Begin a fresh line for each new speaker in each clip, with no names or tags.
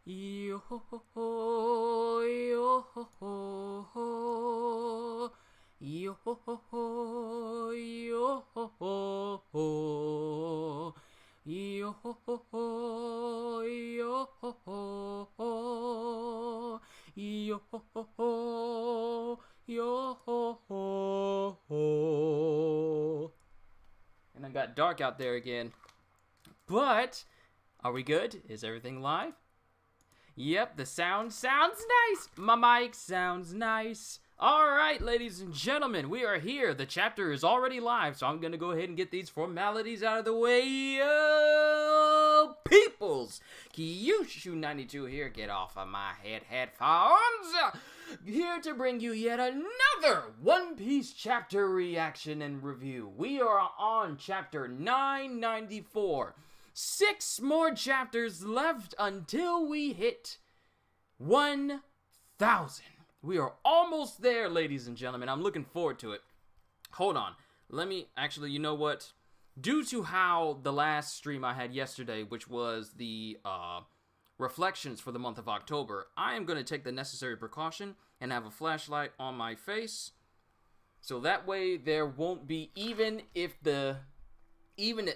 Yo ho ho ho, yo ho ho ho, yo ho ho ho, yo ho ho ho, yo ho ho ho, yo ho ho ho, yo ho ho ho, yo ho ho ho. And I got dark out there again. But are we good? Is everything live? Yep, the sound sounds nice. My mic sounds nice. All right, ladies and gentlemen, we are here. The chapter is already live, so I'm going to go ahead and get these formalities out of the way. Peoples, Kyushu92 here. Get off of my headphones. Here to bring you yet another One Piece chapter reaction and review. We are on chapter 994. 6 more chapters left until we hit 1,000. We are almost there, ladies and gentlemen. I'm looking forward to it. Hold on. Let me, actually, you know what? Due to how the last stream I had yesterday, which was the reflections for the month of October, I am going to take the necessary precaution and have a flashlight on my face. So that way there won't be, even if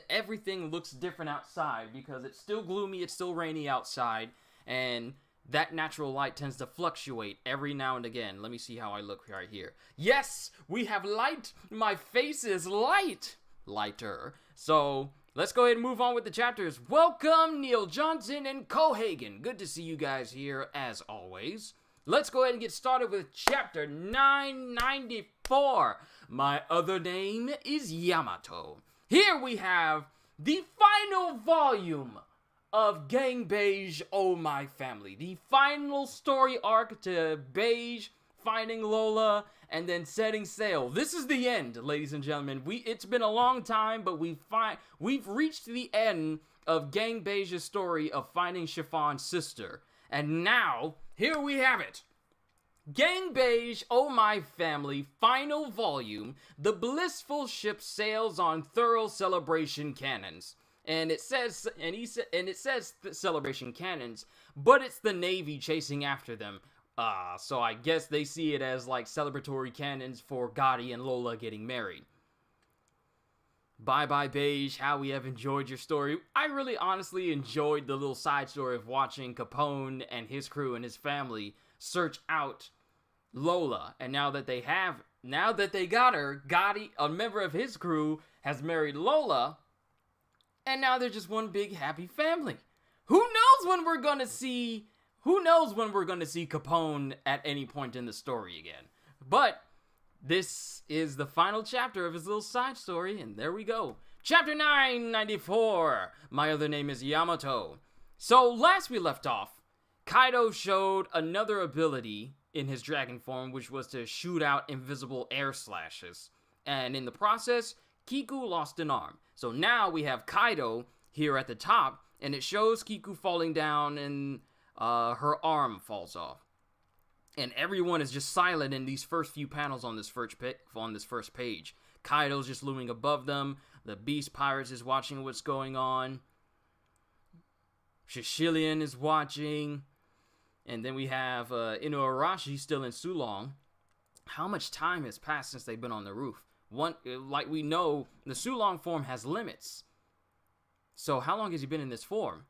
everything looks different outside, because it's still gloomy, it's still rainy outside, and that natural light tends to fluctuate every now and again. Let me see how I look right here. Yes, we have light. My face is lighter. So let's go ahead and move on with the chapters. Welcome, Neil Johnson and Cohagen. Good to see you guys here as always. Let's go ahead and get started with chapter 994. My other name is Yamato. Here we have the final volume of Gang Beige, Oh My Family. The final story arc to Beige finding Lola and then setting sail. This is the end, ladies and gentlemen. It's been a long time, but we've reached the end of Gang Beige's story of finding Chiffon's sister. And now, here we have it. Gang Beige, Oh My Family, final volume. The blissful ship sails on thorough celebration cannons. And it says celebration cannons, but it's the Navy chasing after them. So I guess they see it as like celebratory cannons for Gotti and Lola getting married. Bye Beige, how we have enjoyed your story. I really honestly enjoyed the little side story of watching Capone and his crew and his family search out Lola, and now that they got her, Gotti, a member of his crew, has married Lola, and now they're just one big happy family. Who knows when we're gonna see Capone at any point in the story again? But this is the final chapter of his little side story, and there we go. Chapter 994. My other name is Yamato. So last we left off, Kaido showed another ability in his dragon form, which was to shoot out invisible air slashes. And in the process, Kiku lost an arm. So now we have Kaido here at the top, and it shows Kiku falling down and her arm falls off. And everyone is just silent in these first few panels on this first page. Kaido's just looming above them. The Beast Pirates is watching what's going on. Shishilian is watching. And then we have Inuarashi still in Sulong. How much time has passed since they've been on the roof? Like we know, the Sulong form has limits. So how long has he been in this form?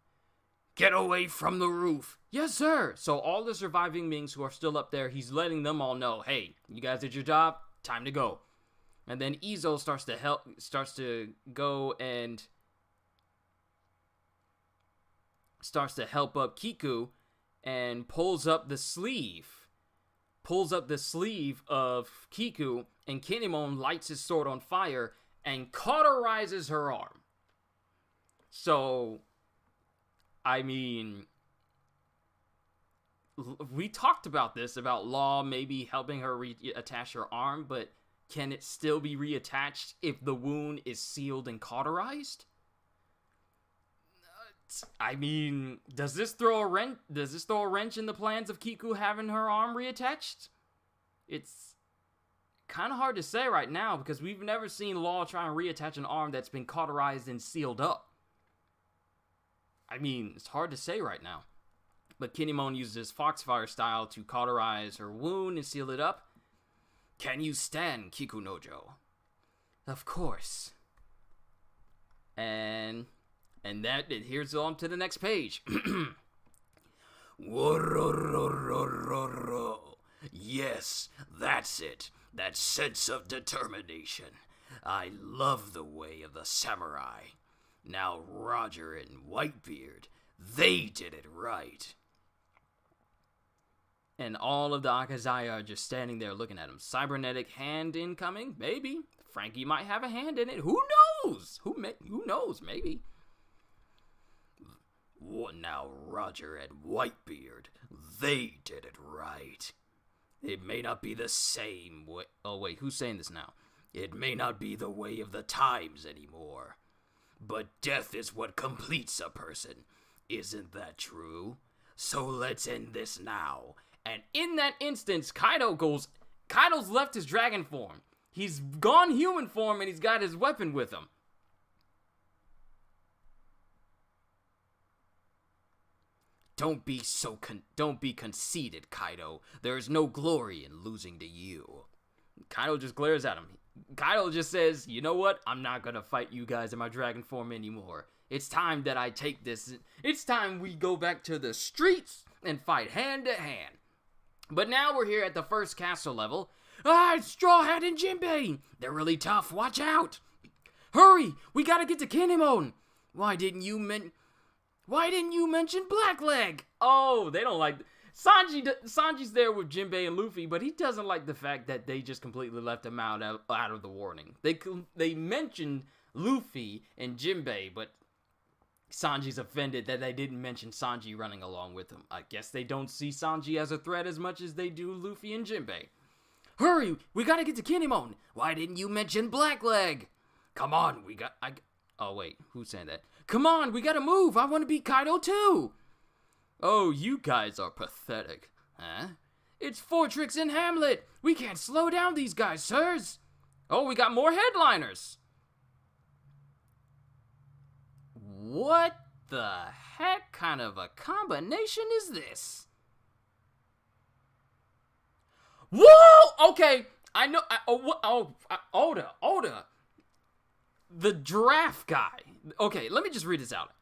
Get away from the roof. Yes, sir. So all the surviving Minks who are still up there, he's letting them all know, hey, you guys did your job, time to go. And then Izo starts to go and starts to help up Kiku and pulls up the sleeve of Kiku, and Kinemon lights his sword on fire and cauterizes her arm. So, I mean, we talked about this, about Law maybe helping her reattach her arm, but can it still be reattached if the wound is sealed and cauterized? I mean, does this throw a wrench in the plans of Kiku having her arm reattached? It's kind of hard to say right now, because we've never seen Law try and reattach an arm that's been cauterized and sealed up. I mean, it's hard to say right now. But Kinemon uses Foxfire style to cauterize her wound and seal it up. Can you stand Kikunojo? Of course. And here's on to the next page. Yes, that's it. That sense of determination. I love the way of the samurai. Now Roger and Whitebeard, they did it right. And all of the Akazaya are just standing there looking at him. Cybernetic hand incoming? Maybe. Frankie might have a hand in it. Who knows? Who knows? Maybe. Now Roger and Whitebeard, they did it right. It may not be the same way. Oh, wait, who's saying this now? It may not be the way of the times anymore. But death is what completes a person. Isn't that true? So let's end this now. And in that instance, Kaido's left his dragon form. He's gone human form and he's got his weapon with him. Don't be conceited, Kaido. There is no glory in losing to you. Kaido just glares at him. Kaido just says, you know what? I'm not gonna fight you guys in my dragon form anymore. It's time that I take this. It's time we go back to the streets and fight hand to hand. But now we're here at the first castle level. It's Straw Hat and Jinbei. They're really tough. Watch out. Hurry, we gotta get to Kinemon. Why didn't you mention Blackleg? Oh, they don't like... Sanji's there with Jinbei and Luffy, but he doesn't like the fact that they just completely left him out of the warning. They mentioned Luffy and Jinbei, but Sanji's offended that they didn't mention Sanji running along with him. I guess they don't see Sanji as a threat as much as they do Luffy and Jinbei. Hurry, we gotta get to Kinemon. Why didn't you mention Blackleg? Come on, oh wait, who's saying that? Come on, we gotta move. I want to beat Kaido too. Oh, you guys are pathetic. Huh? It's Fortrix and Hamlet. We can't slow down these guys, sirs. Oh, we got more headliners. What the heck kind of a combination is this? Whoa! Okay, I know. Oda. The giraffe guy. Okay, let me just read this out.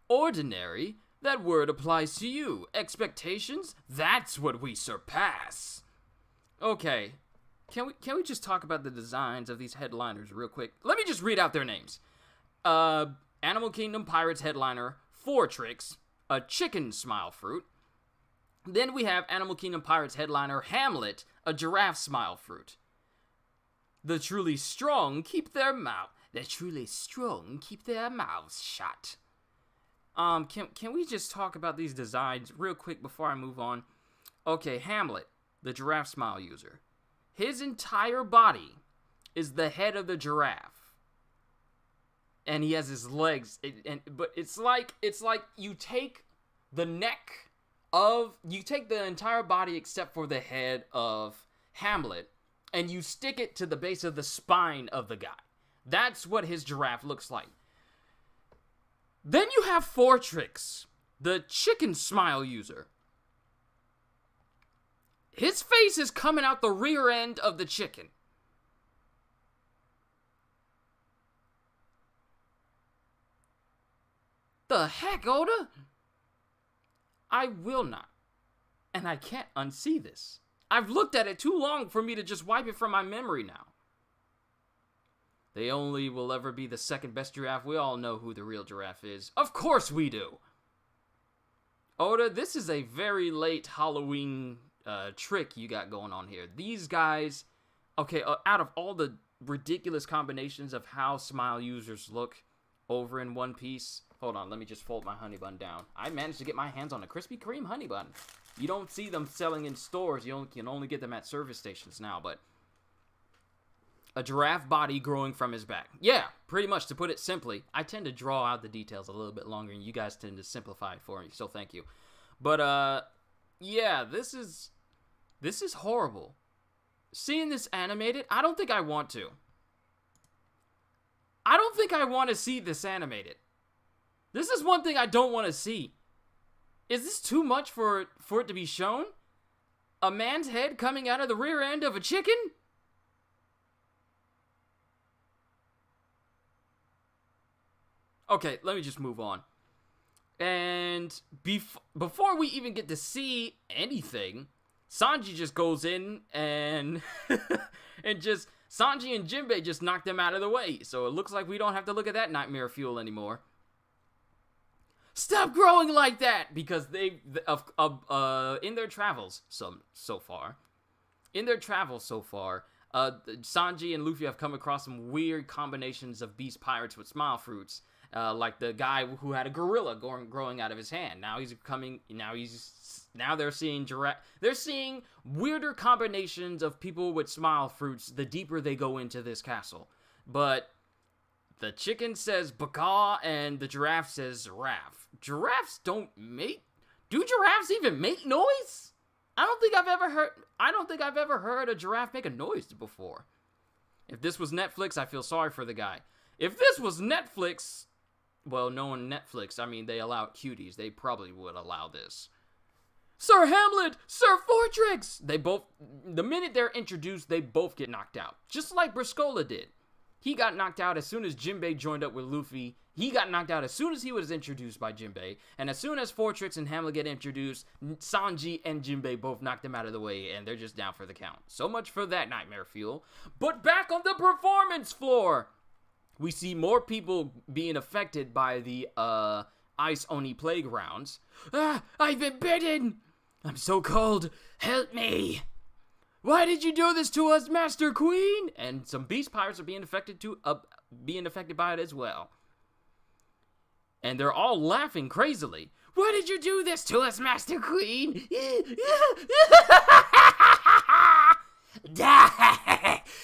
Ordinary, that word applies to you. Expectations, that's what we surpass. Okay, can we just talk about the designs of these headliners real quick? Let me just read out their names. Animal Kingdom Pirates headliner, Fortrix, a chicken smile fruit. Then we have Animal Kingdom Pirates headliner, Hamlet, a giraffe smile fruit. The truly strong keep their mouths shut. Can we just talk about these designs real quick before I move on? Okay, Hamlet, the giraffe smile user. His entire body is the head of the giraffe. And he has his legs, but it's like you take the entire body except for the head of Hamlet, and you stick it to the base of the spine of the guy. That's what his giraffe looks like. Then you have Fortrix, the chicken smile user. His face is coming out the rear end of the chicken. The heck, Oda? I will not. And I can't unsee this. I've looked at it too long for me to just wipe it from my memory now. They only will ever be the second best giraffe. We all know who the real giraffe is. Of course we do. Oda, this is a very late Halloween trick you got going on here. These guys, okay, out of all the ridiculous combinations of how smile users look over in One Piece, hold on, let me just fold my honey bun down. I managed to get my hands on a Krispy Kreme honey bun. You don't see them selling in stores. You can only get them at service stations now, but a giraffe body growing from his back. Yeah, pretty much, to put it simply. I tend to draw out the details a little bit longer, and you guys tend to simplify it for me, so thank you. But, yeah, this is horrible. Seeing this animated, I don't think I want to. I don't think I want to see this animated. This is one thing I don't want to see. Is this too much for it to be shown? A man's head coming out of the rear end of a chicken? Okay, let me just move on. And before we even get to see anything, Sanji just goes in and and just Sanji and Jinbei just knock them out of the way. So it looks like we don't have to look at that nightmare fuel anymore. Stop growing like that! Because in their travels so far, Sanji and Luffy have come across some weird combinations of beast pirates with smile fruits. Like the guy who had a gorilla growing out of his hand. Now they're seeing giraffe. They're seeing weirder combinations of people with smile fruits the deeper they go into this castle. But the chicken says baka and the giraffe says giraffe. Giraffes don't mate. Do giraffes even make noise? I don't think I've ever heard a giraffe make a noise before. If this was Netflix, I feel sorry for the guy. If this was Netflix, well, knowing Netflix, I mean, they allow cuties. They probably would allow this. Sir Hamlet! Sir Fortrix! The minute they're introduced, they both get knocked out. Just like Briscola did. He got knocked out as soon as Jinbei joined up with Luffy. He got knocked out as soon as he was introduced by Jinbei. And as soon as Fortrix and Hamlet get introduced, Sanji and Jinbei both knocked them out of the way, and they're just down for the count. So much for that nightmare fuel. But back on the performance floor! We see more people being affected by the, Ice Oni playgrounds. Ah, I've been bitten! I'm so cold. Help me! Why did you do this to us, Master Queen? And some beast pirates are being affected by it as well. And they're all laughing crazily. Why did you do this to us, Master Queen?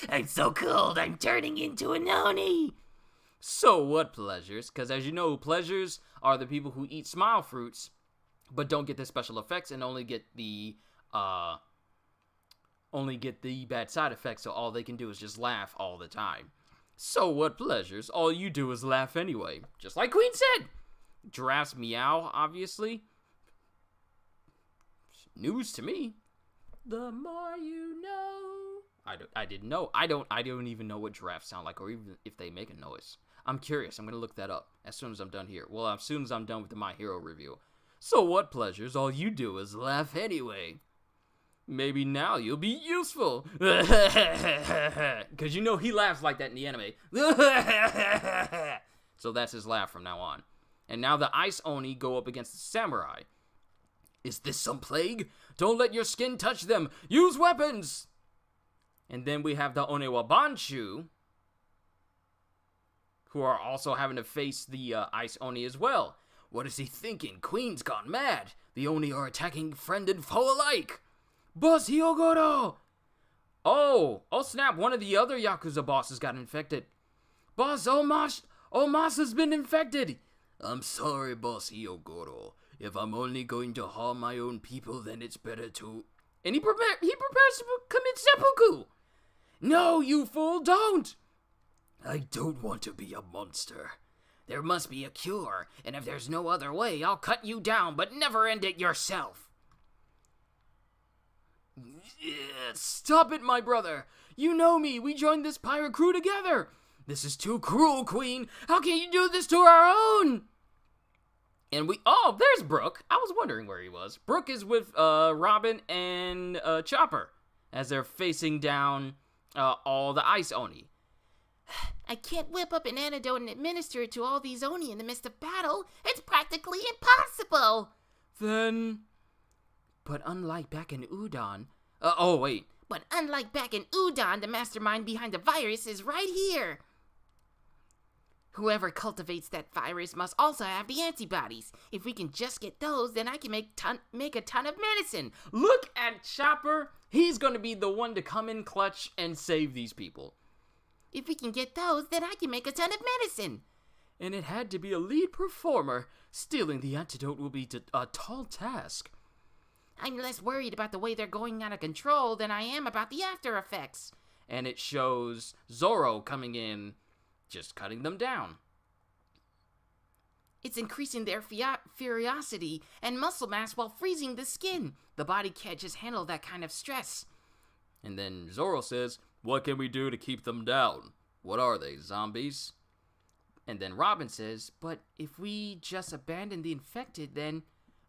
I'm so cold, I'm turning into an Oni. So what, pleasures? Because as you know, pleasures are the people who eat smile fruits, but don't get the special effects and only get the bad side effects, so all they can do is just laugh all the time. So what, pleasures? All you do is laugh anyway. Just like Queen said. Giraffes meow, obviously. News to me. The more you know. I didn't know. I don't even know what giraffes sound like, or even if they make a noise. I'm curious. I'm gonna look that up as soon as I'm done here. Well, as soon as I'm done with the My Hero review. So what, pleasures? All you do is laugh anyway. Maybe now you'll be useful. Because you know he laughs like that in the anime. So that's his laugh from now on. And now the Ice Oni go up against the samurai. Is this some plague? Don't let your skin touch them. Use weapons. And then we have the Onewabanshu, who are also having to face the Ice Oni as well. What is he thinking? Queen's gone mad. The Oni are attacking friend and foe alike. Boss Hyogoro! Oh snap, one of the other Yakuza bosses got infected. Boss Omas has been infected. I'm sorry, Boss Hyogoro. If I'm only going to harm my own people, then it's better to... And he prepares to commit seppuku. No, you fool, don't! I don't want to be a monster. There must be a cure, and if there's no other way, I'll cut you down, but never end it yourself. Stop it, my brother. You know me. We joined this pirate crew together. This is too cruel, Queen. How can you do this to our own? And oh, there's Brook. I was wondering where he was. Brook is with Robin and Chopper as they're facing down all the Ice Oni.
I can't whip up an antidote and administer it to all these Oni in the midst of battle. It's practically impossible.
Then... But unlike back in Udon...
But unlike back in Udon, the mastermind behind the virus is right here. Whoever cultivates that virus must also have the antibodies. If we can just get those, then I can make a ton of medicine.
Look at Chopper. He's going to be the one to come in clutch and save these people.
If we can get those, then I can make a ton of medicine.
And it had to be a lead performer. Stealing the antidote will be a tall task.
I'm less worried about the way they're going out of control than I am about the after effects.
And it shows Zoro coming in, just cutting them down.
It's increasing their ferocity and muscle mass while freezing the skin. The body can't just handle that kind of stress.
And then Zoro says, what can we do to keep them down? What are they, zombies? And then Robin says, but if we just abandon the infected, then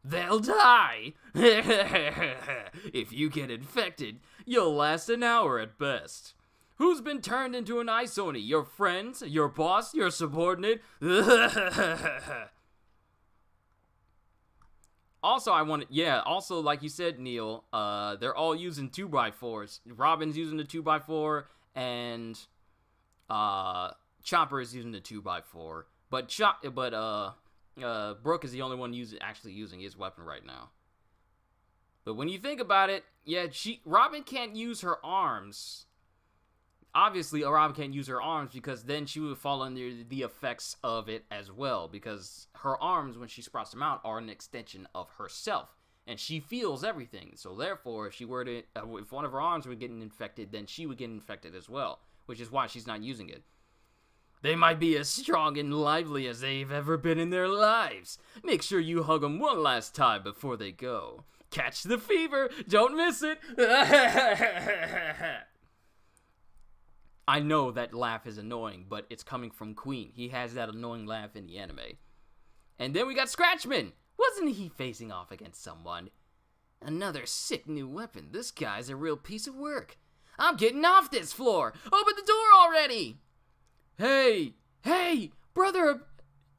they'll die. If you get infected, you'll last an hour at best. Who's been turned into an ice oni? Your friends? Your boss? Your subordinate? Also, also, like you said, Neil, they're all using 2x4s. Robin's using the 2x4, and Chopper is using the 2x4. But Brooke is the only one actually using his weapon right now. But when you think about it, yeah, Robin can't use her arms. Obviously, Robin can't use her arms because then she would fall under the effects of it as well. Because her arms, when she sprouts them out, are an extension of herself. And she feels everything. So therefore, if one of her arms were getting infected, then she would get infected as well. Which is why she's not using it. They might be as strong and lively as they've ever been in their lives. Make sure you hug them one last time before they go. Catch the fever. Don't miss it. I know that laugh is annoying, but it's coming from Queen. He has that annoying laugh in the anime. And then we got Scratchman. Wasn't he facing off against someone? Another sick new weapon. This guy's a real piece of work. I'm getting off this floor. Open the door already. Hey, brother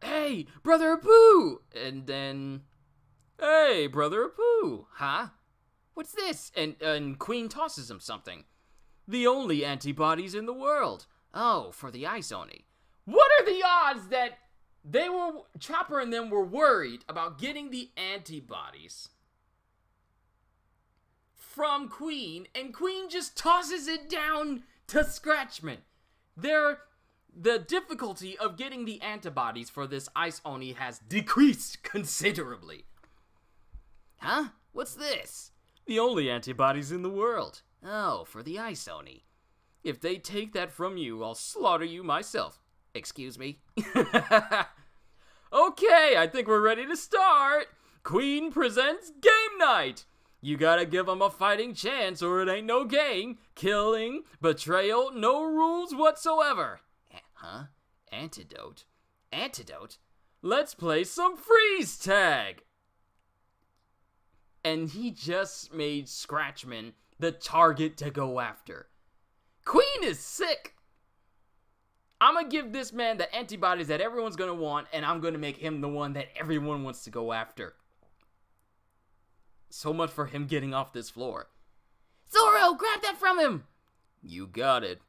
Apu. And then, hey, brother Apu. Huh? What's this? And Queen tosses him something. The only antibodies in the world. Oh, for the Ice Oni. What are the odds that Chopper and them were worried about getting the antibodies from Queen, and Queen just tosses it down to Scratchman? The difficulty of getting the antibodies for this Ice Oni has decreased considerably. Huh? What's this? The only antibodies in the world. Oh, for the Ice Oni. If they take that from you, I'll slaughter you myself. Excuse me? Okay, I think we're ready to start. Queen presents Game Night. You gotta give them a fighting chance or it ain't no game. Killing, betrayal, no rules whatsoever. Huh? Antidote? Antidote? Let's play some freeze tag. And he just made Scratchman the target to go after. Queen is sick. I'm gonna give this man the antibodies that everyone's gonna want, and I'm gonna make him the one that everyone wants to go after. So much for him getting off this floor. Zoro, grab that from him! You got it.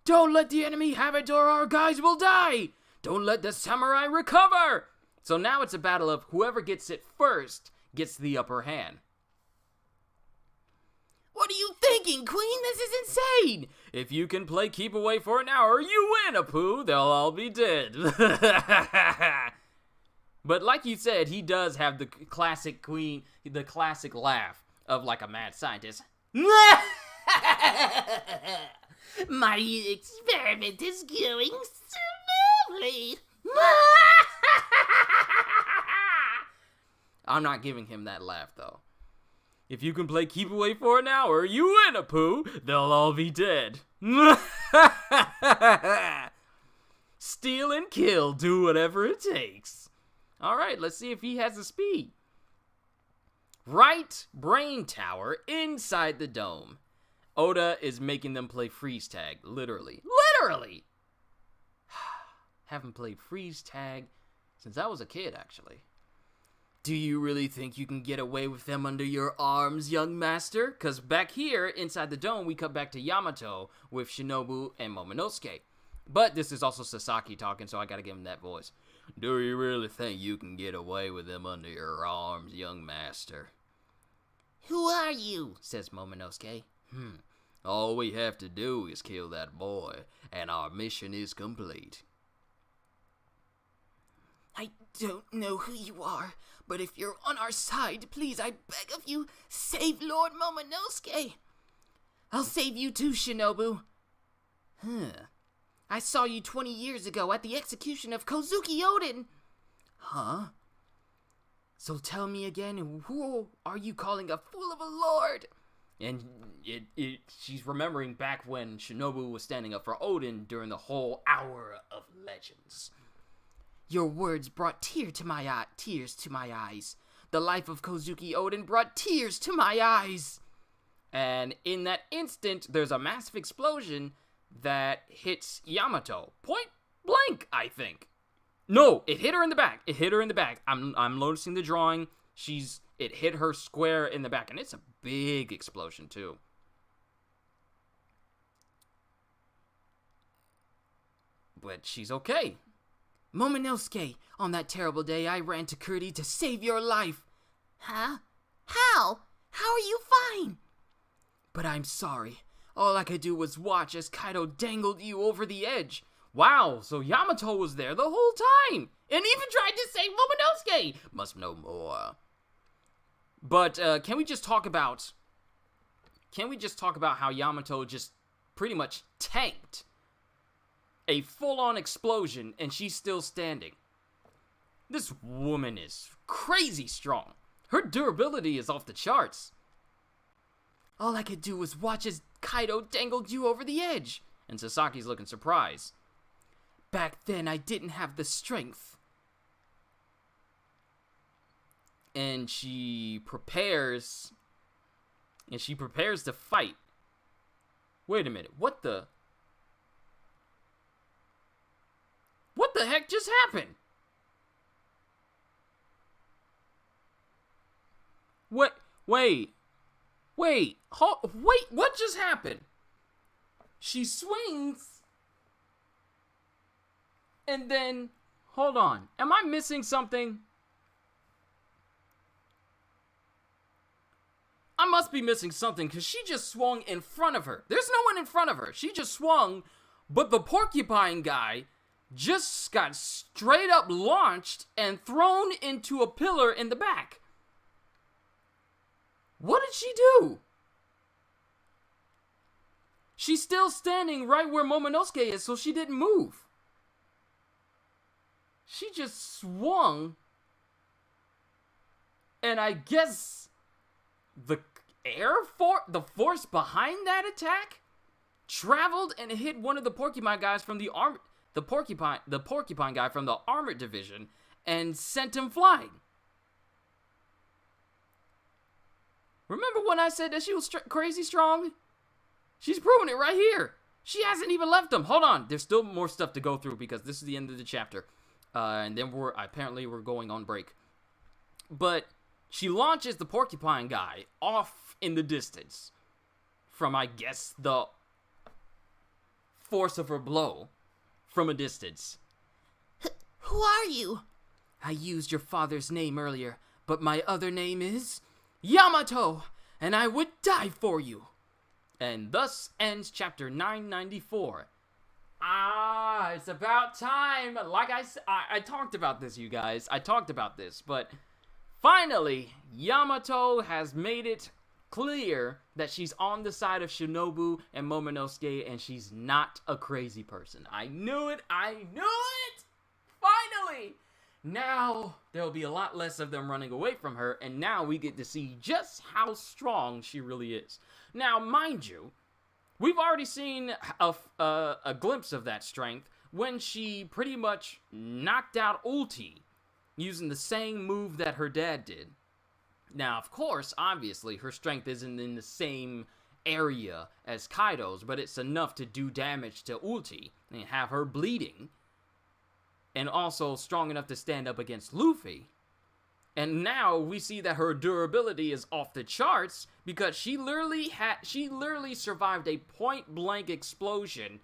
Don't let the enemy have it or our guys will die! Don't let the samurai recover! So now it's a battle of whoever gets it first gets the upper hand. What are you thinking, Queen? This is insane! If you can play keep away for an hour, you win, Apu! They'll all be dead. But like you said, he does have the classic Queen, the classic laugh of like a mad scientist. My experiment is going smoothly. I'm not giving him that laugh, though. If you can play keep away for an hour, you win, Apu. They'll all be dead. Steal and kill, do whatever it takes. All right, let's see if he has the speed. Right brain tower inside the dome. Oda is making them play freeze tag, literally. Literally! Haven't played freeze tag since I was a kid, actually. Do you really think you can get away with them under your arms, young master? Because back here, inside the dome, we cut back to Yamato with Shinobu and Momonosuke. But this is also Sasaki talking, so I gotta give him that voice. Do you really think you can get away with them under your arms, young master?
Who are you?
Says Momonosuke. All we have to do is kill that boy, and our mission is complete.
I don't know who you are, but if you're on our side, please, I beg of you, save Lord Momonosuke. I'll save you too, Shinobu. I saw you 20 years ago at the execution of Kozuki Oden. Huh? So tell me again, who are you calling a fool of a lord?
And she's remembering back when Shinobu was standing up for Odin during the whole Hour of Legends.
Your words brought tears to my eyes. The life of Kozuki Odin brought tears to my eyes.
And in that instant, there's a massive explosion that hits Yamato. Point blank, I think. No, it hit her in the back. I'm noticing the drawing. It hit her square in the back, and it's a big explosion, too. But she's okay.
Momonosuke, on that terrible day, I ran to Kurdy to save your life.
Huh? How? How are you fine?
But I'm sorry. All I could do was watch as Kaido dangled you over the edge.
Wow, so Yamato was there the whole time, and even tried to save Momonosuke. Must know more. But can we just talk about how Yamato just pretty much tanked a full-on explosion, and she's still standing? This woman is crazy strong. Her durability is off the charts.
All I could do was watch as Kaido dangled you over the edge.
And Sasaki's looking surprised.
Back then, I didn't have the strength.
And she prepares to fight. Wait a minute, what the heck just happened? Wait, what just happened? She swings, and then, hold on, am I missing something? I must be missing something, because she just swung in front of her. There's no one in front of her. She just swung, but the porcupine guy just got straight up launched and thrown into a pillar in the back. What did she do? She's still standing right where Momonosuke is, so she didn't move. She just swung, and I guess the force behind that attack traveled and hit one of the porcupine guys from the porcupine guy from the armored division and sent him flying. Remember when I said that she was crazy strong? She's proving it right here. She hasn't even left him. Hold on. There's still more stuff to go through because this is the end of the chapter. And then we're going on break. But she launches the porcupine guy off in the distance from, I guess, the force of her blow from a distance.
Who are you?
I used your father's name earlier, but my other name is Yamato, and I would die for you.
And thus ends chapter 994. It's about time. Like I talked about this, you guys. I talked about this, but finally, Yamato has made it clear that she's on the side of Shinobu and Momonosuke, and she's not a crazy person. I knew it. Finally! Now, there'll be a lot less of them running away from her, and now we get to see just how strong she really is. Now, mind you, we've already seen a glimpse of that strength when she pretty much knocked out Ulti using the same move that her dad did. Now, of course, obviously, her strength isn't in the same area as Kaido's, but it's enough to do damage to Ulti and have her bleeding, and also strong enough to stand up against Luffy. And now we see that her durability is off the charts because she literally survived a point-blank explosion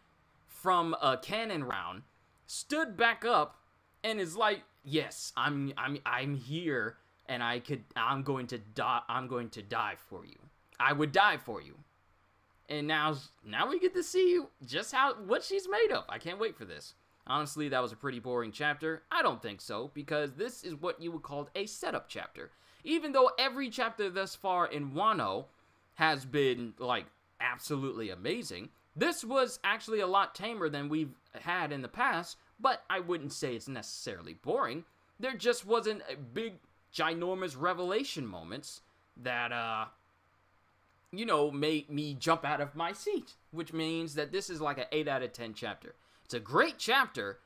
from a cannon round, stood back up, and is like, "Yes, I'm here, and I'm going to die for you. I would die for you." And now we get to see just what she's made of. I can't wait for this. Honestly, that was a pretty boring chapter. I don't think so, because this is what you would call a setup chapter. Even though every chapter thus far in Wano has been, like, absolutely amazing, this was actually a lot tamer than we've had in the past, but I wouldn't say it's necessarily boring. there just wasn't a big, ginormous revelation moments that, made me jump out of my seat, which means that this is like an 8 out of 10 chapter. It's a great chapter,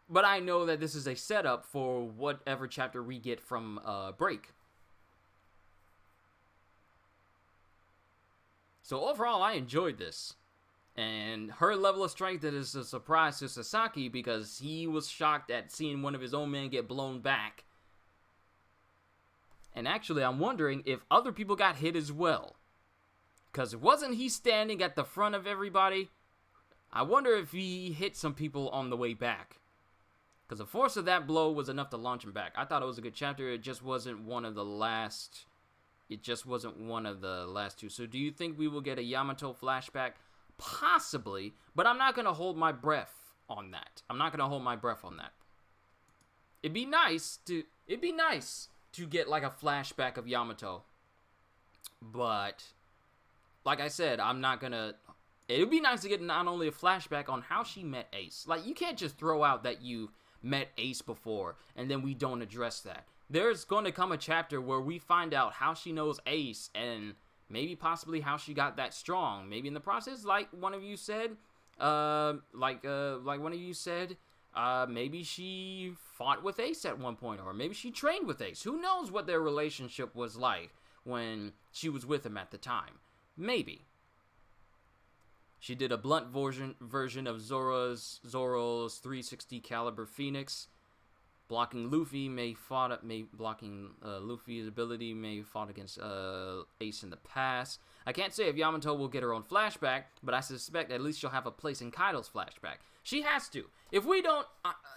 but I know that this is a setup for whatever chapter we get from Break. So overall, I enjoyed this. And her level of strength is a surprise to Sasaki because he was shocked at seeing one of his own men get blown back. And actually, I'm wondering if other people got hit as well. Because wasn't he standing at the front of everybody? I wonder if he hit some people on the way back. Because the force of that blow was enough to launch him back. I thought it was a good chapter. It just wasn't one of the last... two. So do you think we will get a Yamato flashback? Possibly. But I'm not going to hold my breath on that. It'd be nice to get like a flashback of Yamato. But... like I said, I'm not gonna... it would be nice to get not only a flashback on how she met Ace. Like, you can't just throw out that you met Ace before, and then we don't address that. There's going to come a chapter where we find out how she knows Ace, and maybe possibly how she got that strong. Maybe in the process, like one of you said, maybe she fought with Ace at one point, or maybe she trained with Ace. Who knows what their relationship was like when she was with him at the time. Maybe. She did a blunt version of Zoro's 360 caliber Phoenix. Blocking Luffy's ability may fought against Ace in the past. I can't say if Yamato will get her own flashback, but I suspect at least she'll have a place in Kaido's flashback. She has to. If we don't...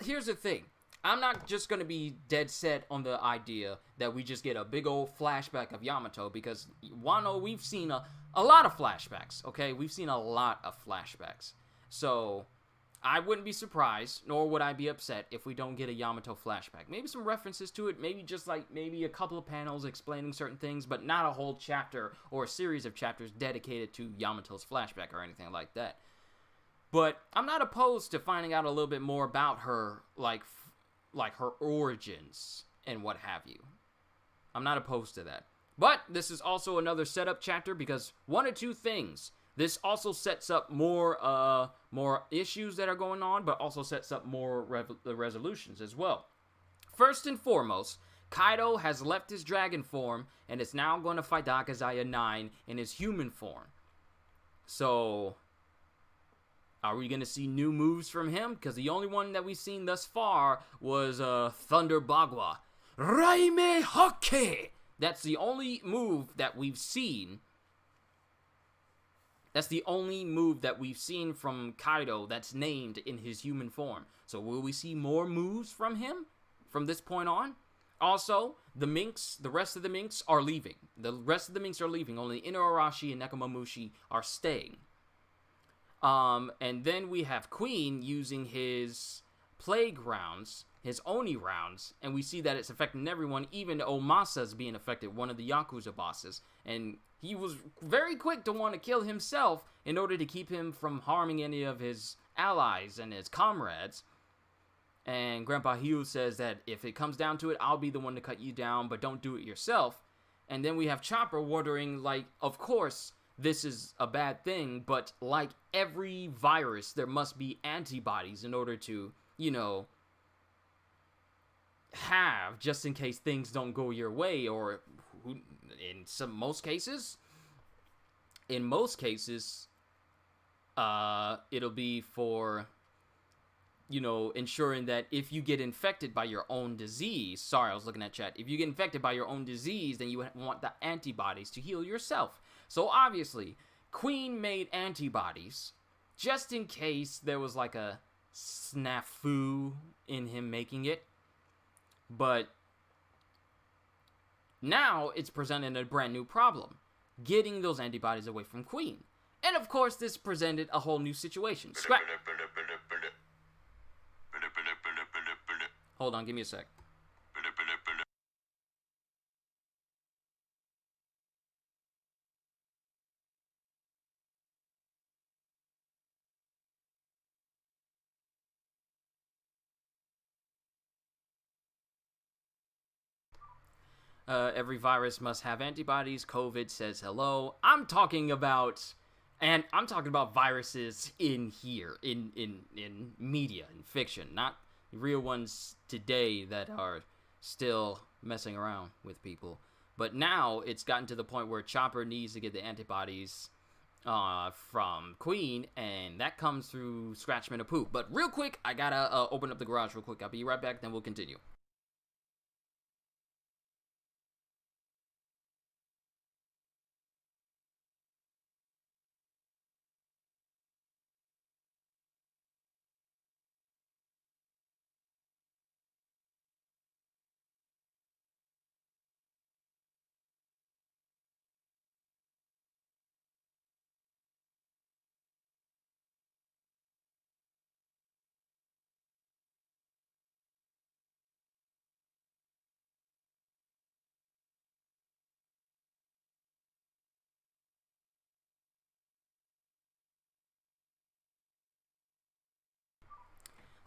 here's the thing. I'm not just going to be dead set on the idea that we just get a big old flashback of Yamato, because, Wano, we've seen a lot of flashbacks, okay? We've seen a lot of flashbacks. So, I wouldn't be surprised, nor would I be upset if we don't get a Yamato flashback. Maybe some references to it, maybe just like, maybe a couple of panels explaining certain things, but not a whole chapter or a series of chapters dedicated to Yamato's flashback or anything like that. But I'm not opposed to finding out a little bit more about her, like her origins and what have you. I'm not opposed to that. But this is also another setup chapter because one or two things. This also sets up more issues that are going on, but also sets up more resolutions as well. First and foremost, Kaido has left his dragon form and is now going to fight Akazaya 9 in his human form. So, are we going to see new moves from him? Because the only one that we've seen thus far was Thunder Bagua. Raime Hake! That's the only move that we've seen. That's the only move that we've seen from Kaido that's named in his human form. So will we see more moves from him from this point on? Also, the rest of the Minks are leaving. Only Inuarashi and Nekomamushi are staying. And then we have Queen using his plague rounds, his Oni rounds, and we see that it's affecting everyone, even Omasa's being affected, one of the Yakuza bosses. And he was very quick to want to kill himself in order to keep him from harming any of his allies and his comrades. And Grandpa Hugh says that if it comes down to it, I'll be the one to cut you down, but don't do it yourself. And then we have Chopper wondering, like, of course, this is a bad thing, but like every virus, there must be antibodies in order to, have, just in case things don't go your way, or in most cases, it'll be for, ensuring that if you get infected by your own disease, sorry, I was looking at chat, if you get infected by your own disease, then you want the antibodies to heal yourself. So obviously, Queen made antibodies, just in case there was like a snafu in him making it. But now it's presented a brand new problem, getting those antibodies away from Queen. And of course, this presented a whole new situation. Hold on, give me a sec. every virus must have antibodies. COVID says hello. I'm talking about viruses in here, in media, in fiction, not real ones today that are still messing around with people. But now it's gotten to the point where Chopper needs to get the antibodies from Queen, and that comes through Scratchman of Poop. But real quick, I gotta open up the garage real quick. I'll be right back, then we'll continue.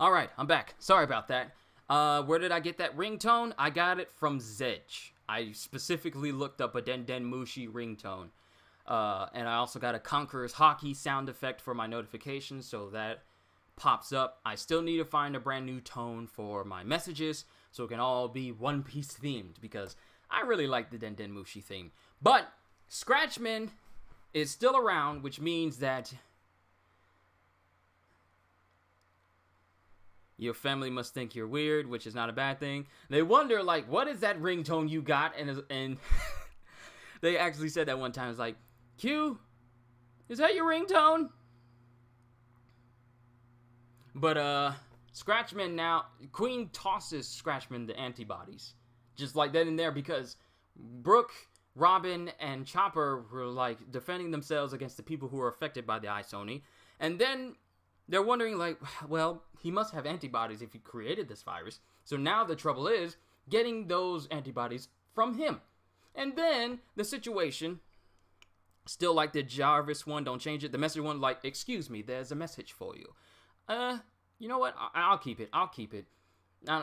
Alright, I'm back. Sorry about that. Where did I get that ringtone? I got it from Zedge. I specifically looked up a Den Den Mushi ringtone. And I also got a Conqueror's Hockey sound effect for my notifications, so that pops up. I still need to find a brand new tone for my messages, so it can all be One Piece themed, because I really like the Den Den Mushi theme. But Scratchman is still around, which means that your family must think you're weird, which is not a bad thing. They wonder, like, what is that ringtone you got? And they actually said that one time. It's like, Q, is that your ringtone? But, Scratchman now, Queen tosses Scratchman the antibodies. Just like that in there, because Brooke, Robin, and Chopper were, like, defending themselves against the people who were affected by the Isoni. And then they're wondering, like, well, he must have antibodies if he created this virus. So now the trouble is getting those antibodies from him. And then the situation, still like the Jarvis one, don't change it. The message one, like, excuse me, there's a message for you. You know what? I'll keep it.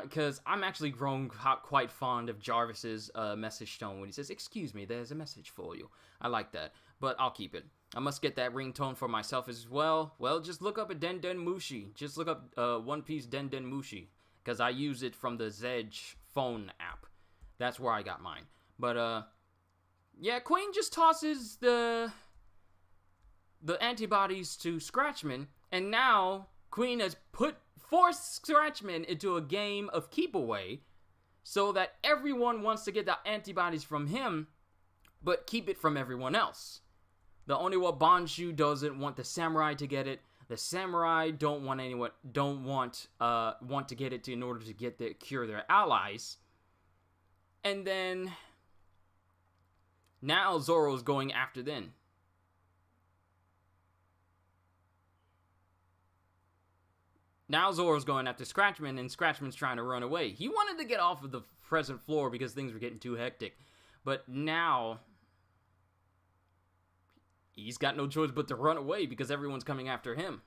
Because I'm actually grown quite fond of Jarvis's message tone when he says, excuse me, there's a message for you. I like that, but I'll keep it. I must get that ringtone for myself as well. Well, just look up a Den Den Mushi. Just look up One Piece Den Den Mushi, because I use it from the Zedge phone app. That's where I got mine. But, yeah, Queen just tosses the antibodies to Scratchman, and now Queen has forced Scratchman into a game of keep away, so that everyone wants to get the antibodies from him, but keep it from everyone else. The only one, Bonshu doesn't want the samurai to get it. The samurai don't want to get it in order to cure their allies. And then now Zoro's going after them. Now Zoro's going after Scratchman, and Scratchman's trying to run away. He wanted to get off of the present floor because things were getting too hectic. But now he's got no choice but to run away because everyone's coming after him.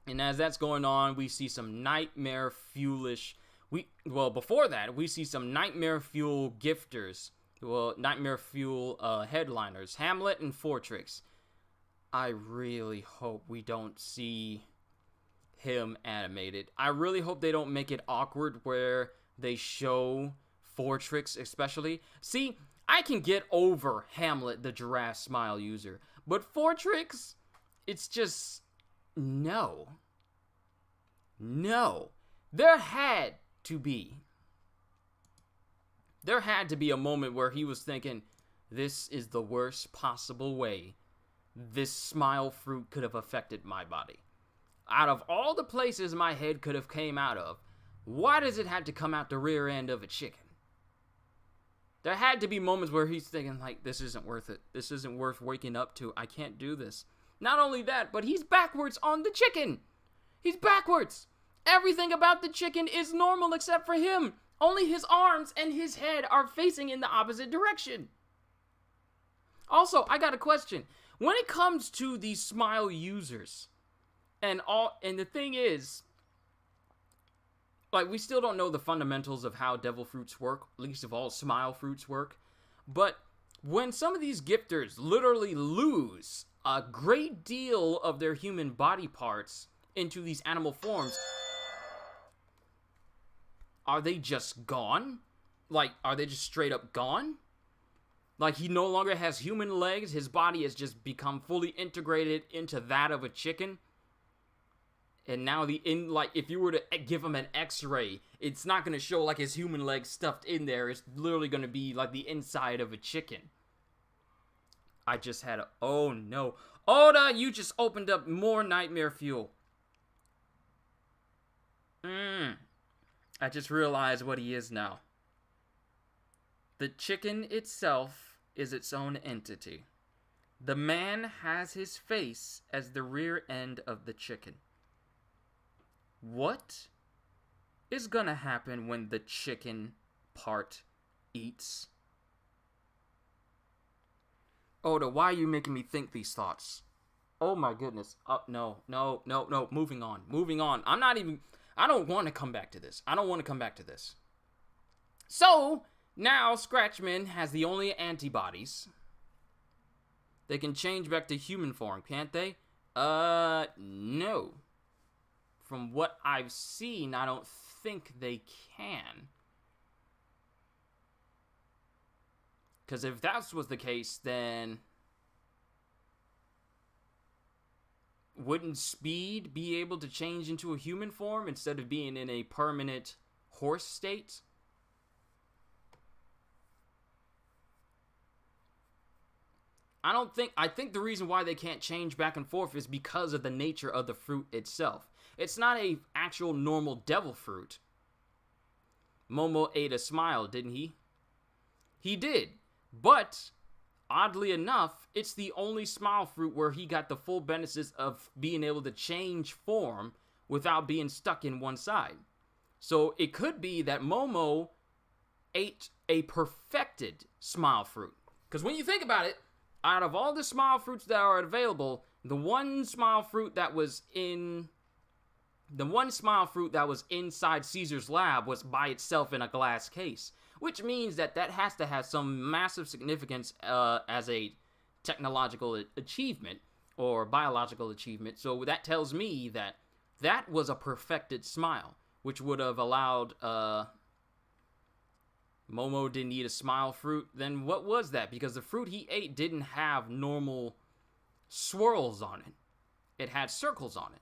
And as that's going on, we see some Nightmare Fuelish. Before that, we see some Nightmare Fuel gifters. Nightmare Fuel headliners. Hamlet and Fortrix. I really hope we don't see him animated. I really hope they don't make it awkward where they show Fortrix especially. See, I can get over Hamlet, the giraffe smile user, but Fortrix, it's just, no. There had to be a moment where he was thinking, this is the worst possible way this smile fruit could have affected my body. Out of all the places my head could have came out of, why does it have to come out the rear end of a chicken? There had to be moments where he's thinking, like, this isn't worth it. This isn't worth waking up to. I can't do this. Not only that, but he's backwards on the chicken. He's backwards. Everything about the chicken is normal except for him. Only his arms and his head are facing in the opposite direction. Also, I got a question. When it comes to these smile users, and the thing is, like, we still don't know the fundamentals of how devil fruits work, least of all smile fruits work. But when some of these gifters literally lose a great deal of their human body parts into these animal forms, are they just gone? Like, are they just straight up gone? Like, he no longer has human legs, his body has just become fully integrated into that of a chicken. And now if you were to give him an x-ray, it's not going to show like his human legs stuffed in there. It's literally going to be like the inside of a chicken. I just had oh no. Oda, you just opened up more nightmare fuel. I just realized what he is now. The chicken itself is its own entity. The man has his face as the rear end of the chicken. What is gonna happen when the chicken part eats? Oda, why are you making me think these thoughts? Oh my goodness. No. Moving on. I don't want to come back to this. So, now Scratchman has the only antibodies. They can change back to human form, can't they? No. From what I've seen, I don't think they can. Because if that was the case, then wouldn't Speed be able to change into a human form instead of being in a permanent horse state? I think the reason why they can't change back and forth is because of the nature of the fruit itself. It's not a actual normal devil fruit. Momo ate a smile, didn't he? He did. But, oddly enough, it's the only smile fruit where he got the full benefits of being able to change form without being stuck in one side. So it could be that Momo ate a perfected smile fruit. Because when you think about it, out of all the smile fruits that are available, the one smile fruit that was inside Caesar's lab was by itself in a glass case, which means that has to have some massive significance as a technological achievement or biological achievement. So that tells me that that was a perfected smile, which would have allowed Momo didn't eat a smile fruit. Then what was that? Because the fruit he ate didn't have normal swirls on it. It had circles on it.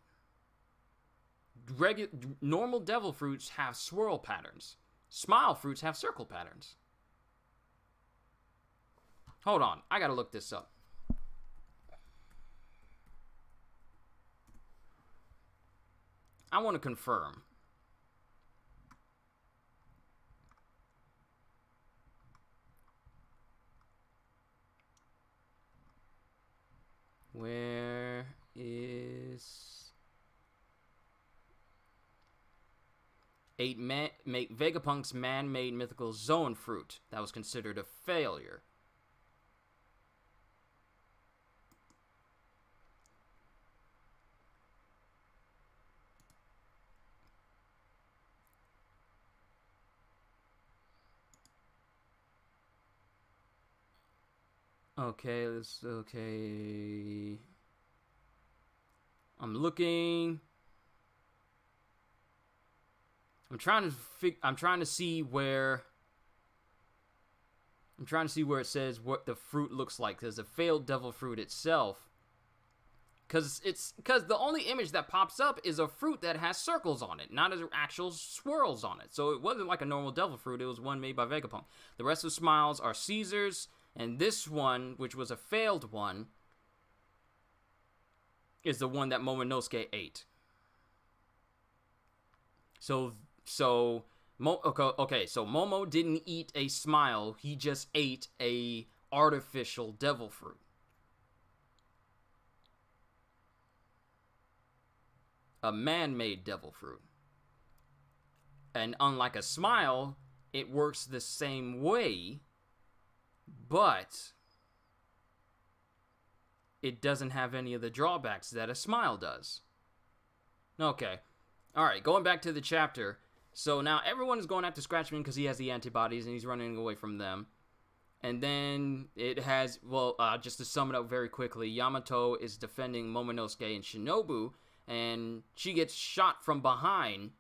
Normal devil fruits have swirl patterns. Smile fruits have circle patterns. Hold on, I gotta look this up. I want to confirm. Where is... Vegapunk's man-made mythical zone fruit that was considered a failure. Okay, I'm looking. I'm trying to see where it says what the fruit looks like. There's a failed devil fruit itself. Because the only image that pops up is a fruit that has circles on it, not as actual swirls on it. So it wasn't like a normal devil fruit. It was one made by Vegapunk. The rest of Smiles are Caesar's, and this one, which was a failed one, is the one that Momonosuke ate. So Momo didn't eat a smile. He just ate a artificial devil fruit. A man-made devil fruit. And unlike a smile, it works the same way, but it doesn't have any of the drawbacks that a smile does. Okay. Alright, going back to the chapter. So now everyone is going after Scratchman because he has the antibodies and he's running away from them. And then it has, well, just to sum it up very quickly, Yamato is defending Momonosuke and Shinobu, and she gets shot from behind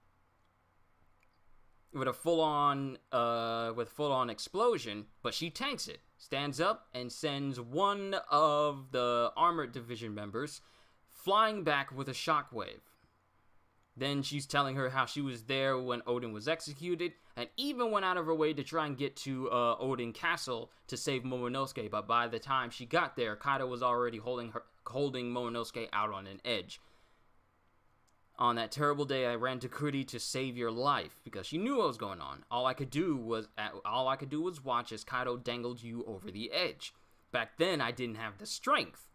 with a full-on explosion, but she tanks it, stands up, and sends one of the armored division members flying back with a shockwave. Then she's telling her how she was there when Odin was executed, and even went out of her way to try and get to Odin Castle to save Momonosuke, but by the time she got there, Kaido was already holding Momonosuke out on an edge. On that terrible day, I ran to Kuri to save your life, because she knew what was going on. All I could do was watch as Kaido dangled you over the edge. Back then, I didn't have the strength.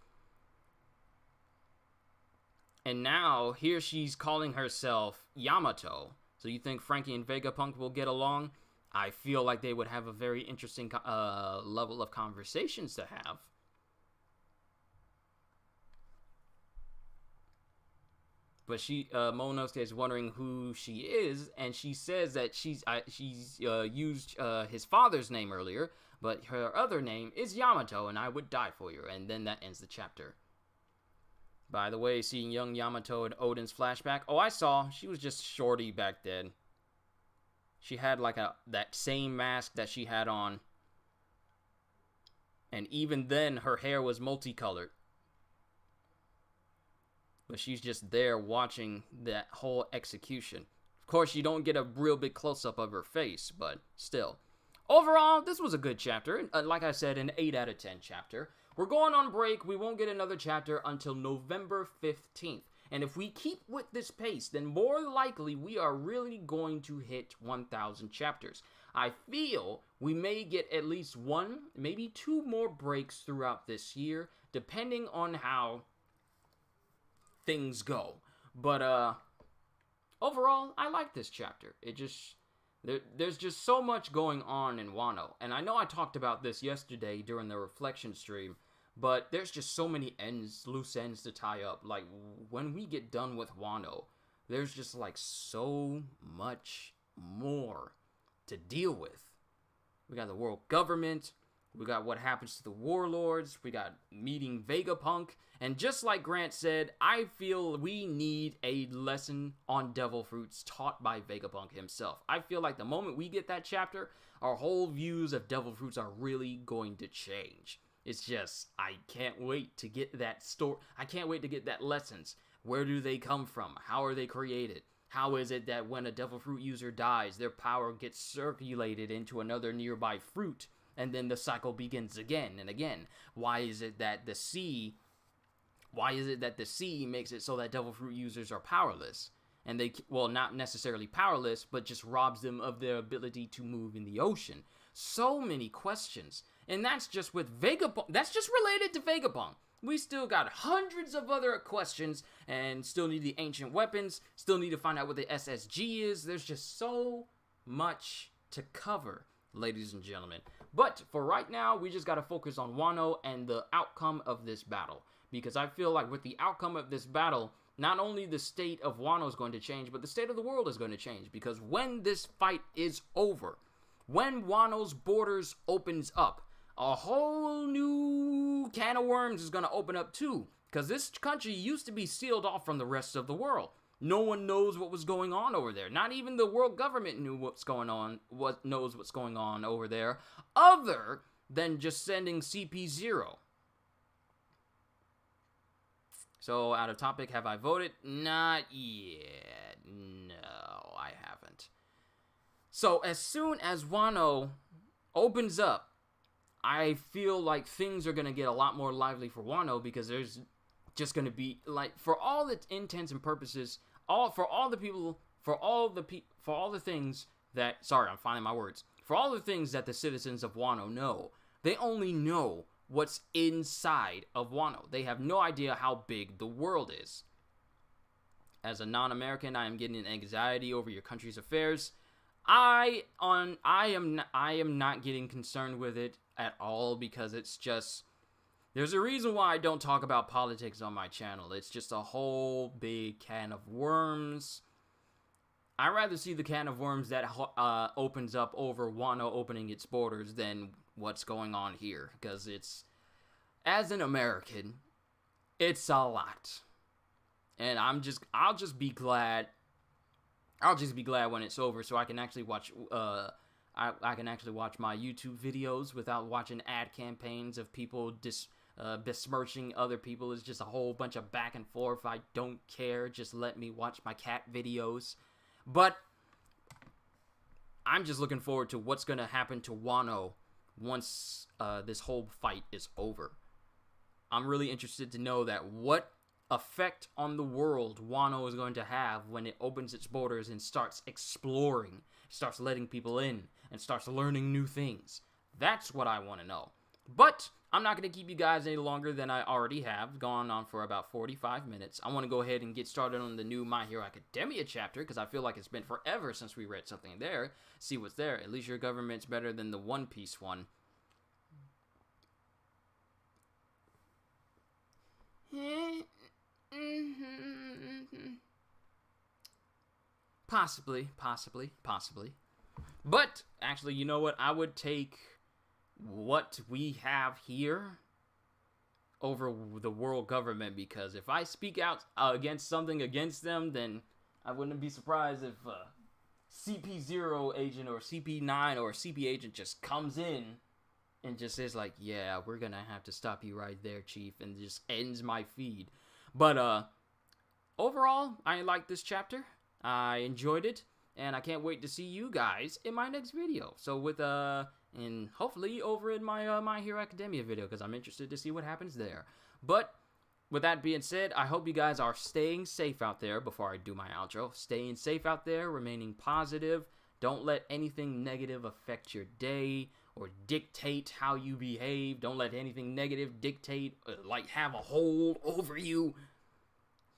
And now, here she's calling herself Yamato. So you think Frankie and Vegapunk will get along? I feel like they would have a very interesting level of conversations to have. But Momonosuke is wondering who she is, and she says that she's used his father's name earlier, but her other name is Yamato, and I would die for you. And then that ends the chapter. By the way, seeing young Yamato in Odin's flashback, I saw, she was just shorty back then. She had like that same mask that she had on. And even then, her hair was multicolored. But she's just there watching that whole execution. Of course, you don't get a real big close-up of her face, but still. Overall, this was a good chapter. Like I said, an 8 out of 10 chapter. We're going on break. We won't get another chapter until November 15th. And if we keep with this pace, then more likely we are really going to hit 1,000 chapters. I feel we may get at least 1, maybe 2 more breaks throughout this year, depending on how things go. But overall, I like this chapter. There's just so much going on in Wano. And I know I talked about this yesterday during the reflection stream, but there's just so many loose ends to tie up. Like, when we get done with Wano, there's just like so much more to deal with. We got the world government, we got what happens to the warlords, we got meeting Vegapunk, and just like Grant said, I feel we need a lesson on devil fruits taught by Vegapunk himself. I feel like the moment we get that chapter, our whole views of devil fruits are really going to change. It's just, I can't wait to get that story. I can't wait to get that lessons. Where do they come from? How are they created? How is it that when a devil fruit user dies, their power gets circulated into another nearby fruit, and then the cycle begins again and again? Why is it that the sea makes it so that devil fruit users are powerless? And they, well, not necessarily powerless, but just robs them of their ability to move in the ocean. So many questions. And that's just with Vegapunk. That's just related to Vegapunk. We still got hundreds of other questions, and still need the ancient weapons, still need to find out what the SSG is. There's just so much to cover, ladies and gentlemen. But for right now, we just got to focus on Wano and the outcome of this battle. Because I feel like with the outcome of this battle, not only the state of Wano is going to change, but the state of the world is going to change. Because when this fight is over, when Wano's borders opens up, a whole new can of worms is going to open up too. Because this country used to be sealed off from the rest of the world. No one knows what was going on over there. Not even the world government knows what's going on over there, other than just sending CP0. So, out of topic, have I voted? Not yet. No, I haven't. So, as soon as Wano opens up, I feel like things are going to get a lot more lively for Wano, because there's just going to be, like, for all the intents and purposes, for all the things that the citizens of Wano know, they only know what's inside of Wano. They have no idea how big the world is. As a non-American, I am getting anxiety over your country's affairs. I am not getting concerned with it at all, because it's just, there's a reason why I don't talk about politics on my channel. It's just a whole big can of worms. I'd rather see the can of worms that opens up over Wano opening its borders than what's going on here. Because it's, as an American, it's a lot. And I'll just be glad when it's over, so I can actually watch, I can actually watch my YouTube videos without watching ad campaigns of people besmirching other people. It's just a whole bunch of back and forth. I don't care. Just let me watch my cat videos. But I'm just looking forward to what's going to happen to Wano once this whole fight is over. I'm really interested to know that what effect on the world Wano is going to have when it opens its borders and starts exploring, starts letting people in, and starts learning new things. That's what I want to know. But I'm not going to keep you guys any longer than I already have, gone on for about 45 minutes. I want to go ahead and get started on the new My Hero Academia chapter, because I feel like it's been forever since we read something there. See what's there. At least your government's better than the One Piece one. Possibly. But, actually, you know what? I would take what we have here over the world government, because if I speak out against something against them, then I wouldn't be surprised if CP0 agent or CP9 or CP agent just comes in and just says like, yeah, we're gonna have to stop you right there, chief, and just ends my feed. But overall, I like this chapter. I enjoyed it, and I can't wait to see you guys in my next video. So with and hopefully over in my My Hero Academia video, because I'm interested to see what happens there. But with that being said, I hope you guys are staying safe out there. Before I do my outro, staying safe out there, remaining positive. Don't let anything negative affect your day or dictate how you behave. Don't let anything negative dictate, like have a hold over you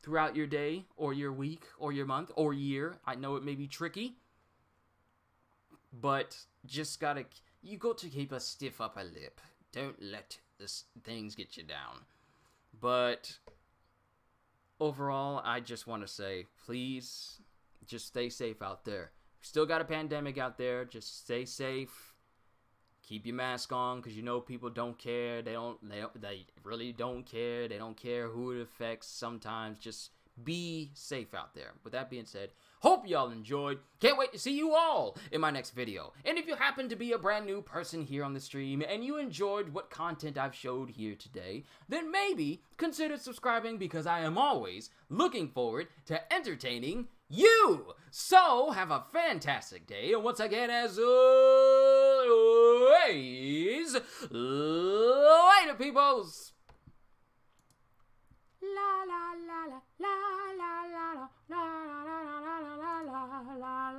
throughout your day or your week or your month or year. I know it may be tricky, but just you got to keep a stiff upper lip. Don't let things get you down. But overall, I just want to say, please, just stay safe out there. Still got a pandemic out there. Just stay safe. Keep your mask on, because you know people don't care. They really don't care. They don't care who it affects sometimes. Just be safe out there. With that being said, hope y'all enjoyed. Can't wait to see you all in my next video. And if you happen to be a brand new person here on the stream and you enjoyed what content I've showed here today, then maybe consider subscribing, because I am always looking forward to entertaining you. So have a fantastic day, and once again, as always, later, peoples. La la la la la la la la la la la la la la la.